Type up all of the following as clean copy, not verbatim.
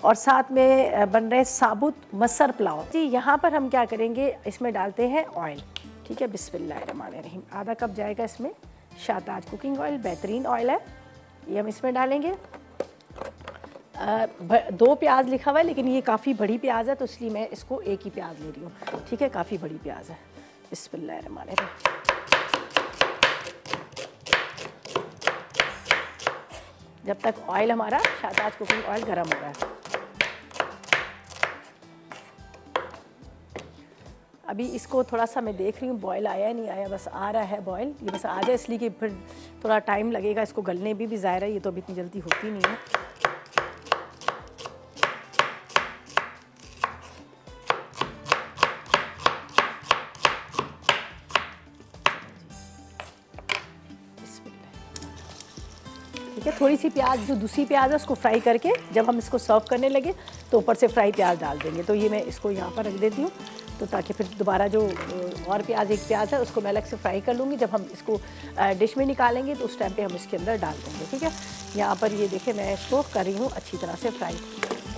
और साथ में बन रहे साबुत मसर पुलाव जी। यहाँ पर हम क्या करेंगे, इसमें डालते हैं ऑयल। ठीक है, बिस्मिल्लाहिर्रहमानिर्रहीम। आधा कप जाएगा इसमें शाहताज कुकिंग ऑयल, बेहतरीन ऑयल है, ये हम इसमें डालेंगे। 2 प्याज लिखा हुआ है लेकिन ये काफ़ी बड़ी प्याज है तो इसलिए मैं इसको एक ही प्याज ले रही हूँ। ठीक है, काफ़ी बड़ी प्याज है। बिस्मिल्लाहिर्रहमानिर्रहीम। जब तक ऑयल हमारा शाहताज कुकिंग ऑयल गर्म हो रहा है, अभी इसको थोड़ा सा मैं देख रही हूँ बॉयल आया नहीं आया, बस आ रहा है बॉयल। ये बस आ जाए इसलिए कि फिर थोड़ा टाइम लगेगा इसको गलने भी ज़ाहिर है, ये तो अभी इतनी जल्दी होती नहीं है। ठीक है, थोड़ी सी प्याज, जो दूसरी प्याज है उसको फ्राई करके जब हम इसको सर्व करने लगे तो ऊपर से फ्राई प्याज डाल देंगे। तो ये मैं इसको यहाँ पर रख देती हूँ तो ताकि फिर दोबारा जो और प्याज, एक प्याज है उसको मैं अलग से फ्राई कर लूँगी। जब हम इसको डिश में निकालेंगे तो उस टाइम पे हम इसके अंदर डाल देंगे। ठीक है, यहाँ पर ये देखें मैं इसको कर रही हूँ अच्छी तरह से फ्राई।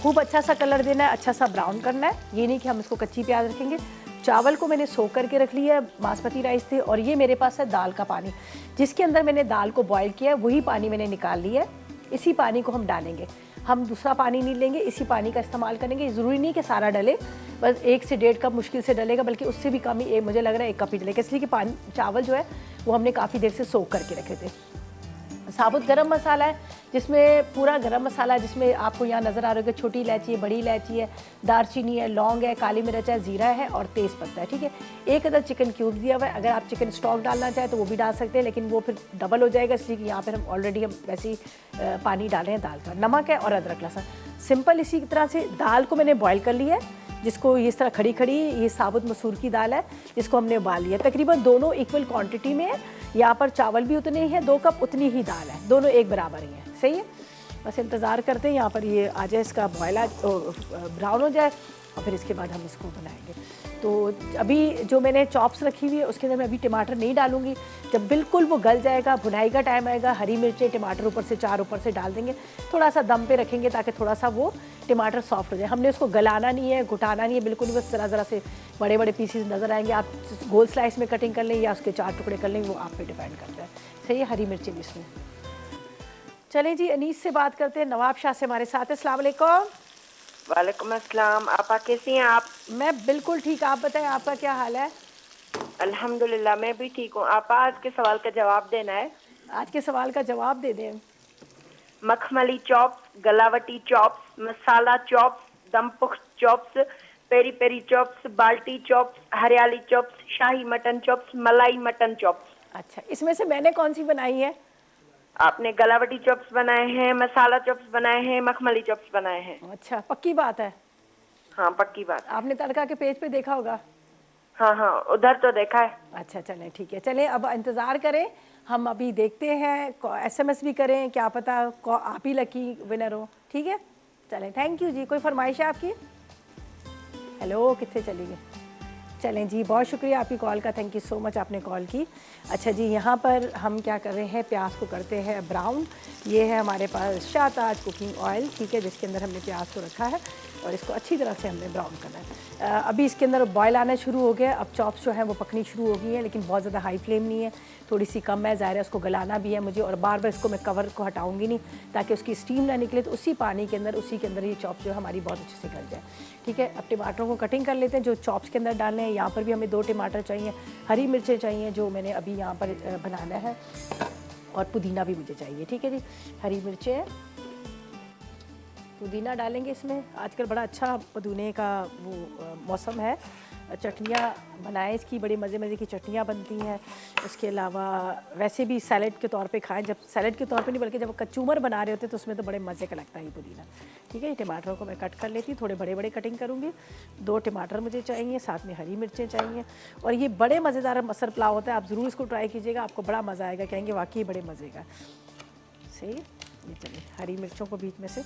खूब अच्छा सा कलर देना है, अच्छा सा ब्राउन करना है, ये नहीं कि हम इसको कच्ची प्याज रखेंगे। चावल को मैंने सोख करके रख लिया है, बासमती राइस थे, और ये मेरे पास है दाल का पानी, जिसके अंदर मैंने दाल को बॉईल किया है, वही पानी मैंने निकाल लिया है। इसी पानी को हम डालेंगे, हम दूसरा पानी नहीं लेंगे, इसी पानी का इस्तेमाल करेंगे। ज़रूरी नहीं कि सारा डले, बस 1 से 1.5 कप मुश्किल से डलेगा, बल्कि उससे भी कम ही, मुझे लग रहा है 1 कप ही डलेगा, इसलिए कि पानी, चावल जो है वो हमने काफ़ी देर से सोख करके रखे थे। साबुत गरम मसाला है, जिसमें पूरा गरम मसाला है, जिसमें आपको यहाँ नज़र आ रहा है कि छोटी इलायची है, बड़ी इलायची है, दारचीनी है, लौंग है, काली मिर्च है, ज़ीरा है और तेज़ पत्ता है। ठीक है, 1 अदद चिकन क्यूब दिया हुआ है। अगर आप चिकन स्टॉक डालना चाहें तो वो भी डाल सकते हैं, लेकिन वो फिर डबल हो जाएगा, इसलिए कि यहाँ पर हम ऑलरेडी हम वैसे ही पानी डाले हैं दाल का। नमक है और अदरक लहसुन। सिंपल इसी तरह से दाल को मैंने बॉयल कर लिया है, जिसको इस तरह खड़ी खड़ी, ये साबुत मसूर की दाल है जिसको हमने उबाल लिया। तकरीबन दोनों इक्वल क्वांटिटी में है, यहाँ पर चावल भी उतने ही हैं, 2 कप उतनी ही दाल है, दोनों एक बराबर ही हैं। सही है, बस इंतज़ार करते हैं यहाँ पर ये आ जाए, इसका बॉयल ब्राउन हो जाए और फिर इसके बाद हम इसको बनाएंगे। तो अभी जो मैंने चॉप्स रखी हुई है उसके अंदर मैं अभी टमाटर नहीं डालूंगी। जब बिल्कुल वो गल जाएगा, भुनाई का टाइम आएगा, हरी मिर्चें, टमाटर ऊपर से 4 ऊपर से डाल देंगे, थोड़ा सा दम पे रखेंगे ताकि थोड़ा सा वो टमाटर सॉफ्ट हो जाए। हमने उसको गलाना नहीं है, घुटाना नहीं है, बिल्कुल बस ज़रा ज़रा से बड़े बड़े पीसीज नज़र आएंगे। आप गोल स्लाइस में कटिंग कर लें या उसके 4 टुकड़े कर लें, वो आप पे डिपेंड करता है। सही है, हरी मिर्चें भी इसमें। चलें जी, अनीस से बात करते हैं, नवाब शाह से हमारे साथ है। अस्सलाम वालेकुम। वालेकुम अस्सलाम। आपा कैसी हैं आप? मैं बिल्कुल ठीक, आप बताएं आपका क्या हाल है? अल्हम्दुलिल्लाह मैं भी ठीक हूँ। आपा आज के सवाल का जवाब देना है। आज के सवाल का जवाब दे दें। मखमली chops, galouti chops, masala chops, dumpukht chops, peri peri chops, balti chops, hariyali chops, shahi mutton chops, malai mutton chops. अच्छा, इसमें से मैंने कौन सी बनाई है? आपने गलावटी चॉप्स बनाए हैं, मसाला चॉप्स बनाए हैं, मखमली चॉप्स बनाए हैं। अच्छा, पक्की बात है? हाँ पक्की बात। आपने तड़का के पेज पे देखा होगा। हाँ हाँ उधर तो देखा है। अच्छा चलें ठीक है, चलें अब इंतज़ार करें, हम अभी देखते हैं, SMS भी करें, क्या पता आप ही लकी विनर हो। ठीक है, चलें, थैंक यू जी। कोई फरमाइश है आपकी? हेलो, कितने चली गई? चलें जी, बहुत शुक्रिया आपकी कॉल का, थैंक यू सो मच, आपने कॉल की। अच्छा जी, यहाँ पर हम क्या कर रहे हैं, प्याज को करते हैं ब्राउन। ये है हमारे पास शाहताज कुकिंग ऑयल, ठीक है, जिसके अंदर हमने प्याज को रखा है और इसको अच्छी तरह से हमने ब्राउन करना है। अभी इसके अंदर बॉयल आना शुरू हो गया, अब चॉप्स जो हैं वो पकनी शुरू हो गई हैं, लेकिन बहुत ज़्यादा हाई फ्लेम नहीं है, थोड़ी सी कम है, ज़ाहिर है उसको गलाना भी है मुझे, और बार बार इसको मैं कवर को हटाऊंगी नहीं ताकि उसकी स्टीम ना निकले। तो उसी पानी के अंदर, उसी के अंदर ये चॉप जो है हमारी बहुत अच्छे से गल जाए। ठीक है, अब टमाटरों को कटिंग कर लेते हैं, जो चॉप्स के अंदर डालने हैं। यहाँ पर भी हमें 2 टमाटर चाहिए, हरी मिर्चें चाहिए जो मैंने अभी यहाँ पर बनाना है, और पुदीना भी मुझे चाहिए। ठीक है जी, हरी मिर्चें, पुदीना डालेंगे इसमें। आजकल बड़ा अच्छा पुदीने का वो मौसम है, चटनियाँ बनाएं इसकी, बड़ी मज़े मज़े की चटनियाँ बनती हैं। इसके अलावा वैसे भी सैलेड के तौर पे खाएं, जब सैलेड के तौर पे नहीं बल्कि जब कचूमर बना रहे होते हैं तो उसमें तो बड़े मज़े का लगता है ये पुदीना। ठीक है, ये टमाटरों को मैं कट कर लेती हूँ, थोड़े बड़े बड़े कटिंग करूँगी। 2 टमाटर मुझे चाहिए, साथ में हरी मिर्चें चाहिए, और ये बड़े मज़ेदार मसर पुलाव होता है, आप ज़रूर इसको ट्राई कीजिएगा, आपको बड़ा मज़ा आएगा, कहेंगे वाकई बड़े मज़े का। सही है, ये चलिए हरी मिर्चों को बीच में से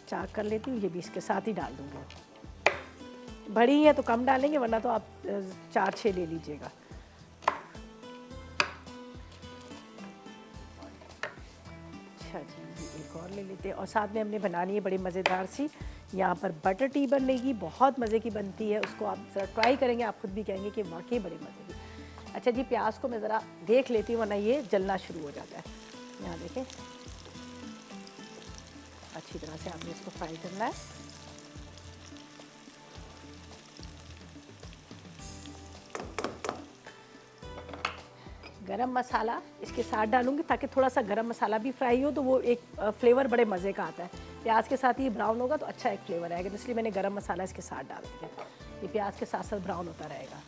चाक कर लेती हूँ, ये भी इसके साथ ही डाल दूँगी। बड़ी है तो कम डालेंगे, वरना तो आप 4-6 ले लीजिएगा। अच्छा जी, एक एक और ले लेते हैं। और साथ में हमने बनानी है बड़ी मज़ेदार सी यहाँ पर बटर टी बनेगी, बहुत मज़े की बनती है। उसको आप ज़रा ट्राई करेंगे, आप खुद भी कहेंगे कि वाकई बड़े मज़े की। अच्छा जी, प्याज को मैं ज़रा देख लेती हूँ वरना ये जलना शुरू हो जाता है। यहाँ देखें, अच्छी तरह से आपने इसको फ्राई करना है। गरम मसाला इसके साथ डालूंगी ताकि थोड़ा सा गरम मसाला भी फ्राई हो, तो वो एक फ्लेवर बड़े मज़े का आता है। प्याज के साथ ये ब्राउन होगा तो अच्छा एक फ्लेवर आएगा, तो इसलिए मैंने गरम मसाला इसके साथ डाल दिया। ये प्याज के साथ साथ ब्राउन होता रहेगा,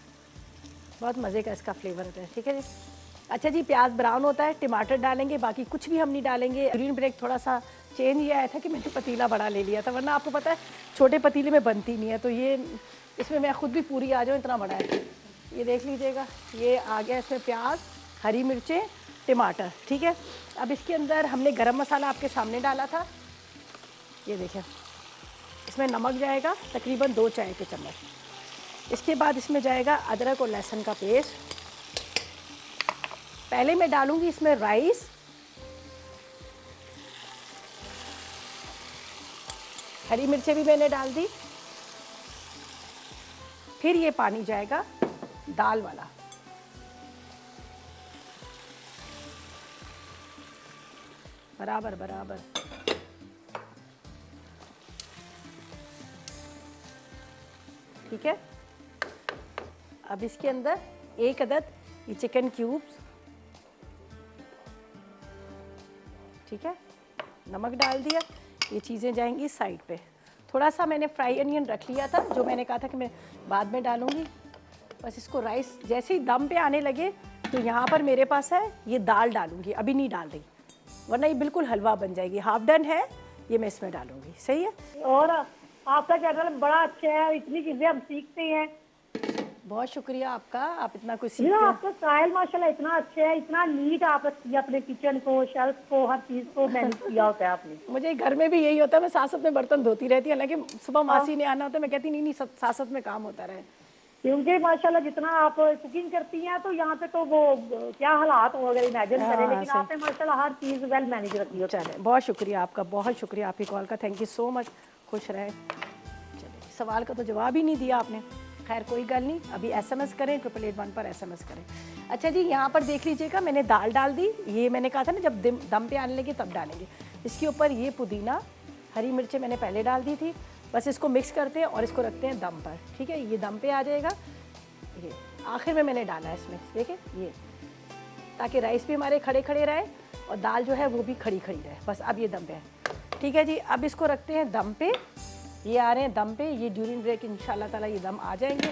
बहुत मज़े का इसका फ्लेवर होता है। ठीक है जी। अच्छा जी, प्याज ब्राउन होता है, टमाटर डालेंगे, बाकी कुछ भी हम नहीं डालेंगे। ग्रीन ब्रेक थोड़ा सा चेंज ये आया था कि मैंने पतीला बड़ा ले लिया था, वरना आपको पता है छोटे पतीले में बनती नहीं है, तो ये इसमें मैं खुद भी पूरी आ जाऊँ, इतना बड़ा है। ये देख लीजिएगा, ये आ गया इसमें प्याज, हरी मिर्चें, टमाटर। ठीक है, अब इसके अंदर हमने गरम मसाला आपके सामने डाला था, ये देखें। इसमें नमक जाएगा तकरीबन 2 चाय के चम्मच। इसके बाद इसमें जाएगा अदरक और लहसुन का पेस्ट। पहले मैं डालूंगी इसमें राइस, हरी मिर्चें भी मैंने डाल दी। फिर ये पानी जाएगा दाल वाला, बराबर बराबर। ठीक है, अब इसके अंदर 1 अदद ये चिकन क्यूब्स, ठीक है, नमक डाल दिया। ये चीज़ें जाएंगी साइड पे। थोड़ा सा मैंने फ्राई अनियन रख लिया था, जो मैंने कहा था कि मैं बाद में डालूंगी। बस इसको राइस जैसे ही दम पे आने लगे तो यहाँ पर मेरे पास है ये दाल डालूंगी, अभी नहीं डाल रही वरना ये बिल्कुल हलवा बन जाएगी। हाफ डन है, ये मैं इसमें डालूंगी। सही है। और आपका चैनल बड़ा अच्छा है, इतनी चीजें हम सीखते हैं। बहुत शुक्रिया आपका, आप इतना कुछ जी, सीखते हैं। आपका स्टाइल माशाल्लाह इतना अच्छा है, इतना नीट आपने किया अपने किचन को, शेल्फ को, हर चीज को मैनेज किया होता है आपने। मुझे घर में भी यही होता है, मैं साथ साथ में बर्तन धोती रहती हूँ, हालांकि सुबह मासी ने आना होता है, मैं कहती नहीं साथ साथ में काम होता रहे। क्योंकि माशाल्लाह जितना आप कुकिंग करती हैं तो यहाँ पे तो वो क्या हालात हो अगर इमेजिन करें, लेकिन आपने माशाल्लाह हर चीज वेल मैनेज रखी हो। चले, बहुत शुक्रिया आपका, बहुत शुक्रिया आपकी कॉल का, थैंक यू सो मच। खुश रहे। चलिए, सवाल का तो जवाब ही नहीं दिया आपने। खैर कोई गल नहीं, अभी SMS करें 8881 पर SMS करें। अच्छा जी, यहाँ पर देख लीजिएगा, मैंने दाल डाल दी। ये मैंने कहा था ना जब दम पे आने लगे तब डालेंगे। इसके ऊपर ये पुदीना, हरी मिर्चें मैंने पहले डाल दी थी। बस इसको मिक्स करते हैं और इसको रखते हैं दम पर। ठीक है, ये दम पे आ जाएगा। ये आखिर में मैंने डाला है इसमें, देखिए ये, ताकि राइस भी हमारे खड़े खड़े रहे और दाल जो है वो भी खड़ी खड़ी रहे। बस अब ये दम पे है। ठीक है जी, अब इसको रखते हैं दम पे। ये आ रहे हैं दम पे, ये ड्यूरिंग ब्रेक इंशाल्लाह ताला ये दम आ जाएंगे।